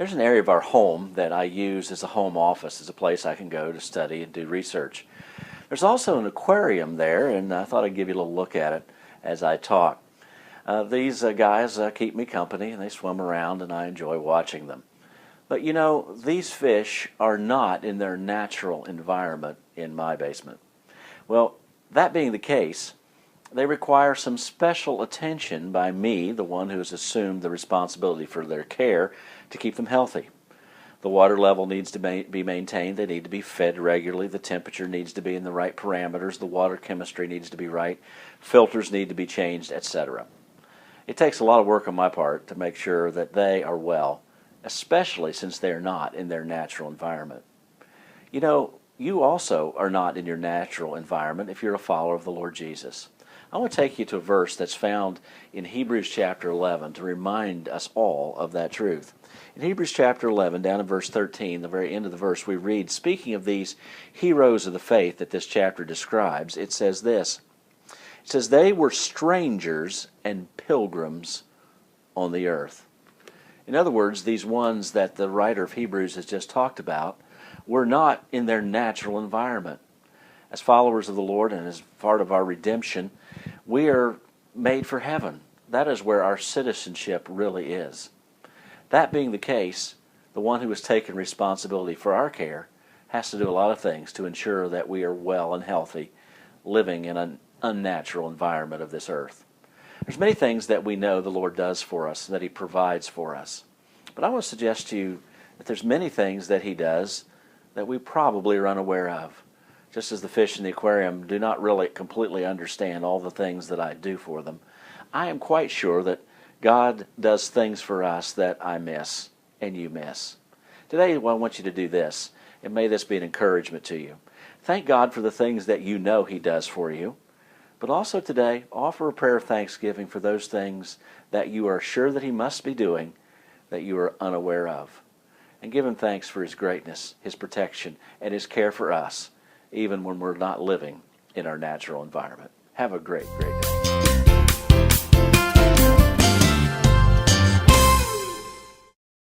There's an area of our home that I use as a home office, as a place I can go to study and do research. There's also an aquarium there, and I thought I'd give you a little look at it as I talk. These guys keep me company, and they swim around, and I enjoy watching them. But you know, these fish are not in their natural environment in my basement. Well, that being the case, they require some special attention by me, the one who has assumed the responsibility for their care, to keep them healthy. The water level needs to be maintained. They need to be fed regularly. The temperature needs to be in the right parameters. The water chemistry needs to be right. Filters need to be changed, etc. It takes a lot of work on my part to make sure that they are well, especially since they are not in their natural environment. You know, you also are not in your natural environment if you're a follower of the Lord Jesus. I want to take you to a verse that's found in Hebrews chapter 11 to remind us all of that truth. In Hebrews chapter 11, down in verse 13, the very end of the verse, we read, speaking of these heroes of the faith that this chapter describes, it says this. It says, they were strangers and pilgrims on the earth. In other words, these ones that the writer of Hebrews has just talked about were not in their natural environment. As followers of the Lord and as part of our redemption, we are made for heaven. That is where our citizenship really is. That being the case, the one who has taken responsibility for our care has to do a lot of things to ensure that we are well and healthy, living in an unnatural environment of this earth. There's many things that we know the Lord does for us, that He provides for us. But I want to suggest to you that there's many things that He does that we probably are unaware of. Just as the fish in the aquarium do not really completely understand all the things that I do for them, I am quite sure that God does things for us that I miss and you miss. Today I want you to do this, and may this be an encouragement to you. Thank God for the things that you know He does for you, but also today offer a prayer of thanksgiving for those things that you are sure that He must be doing that you are unaware of. And give Him thanks for His greatness, His protection, and His care for us, even when we're not living in our natural environment. Have a great, great day.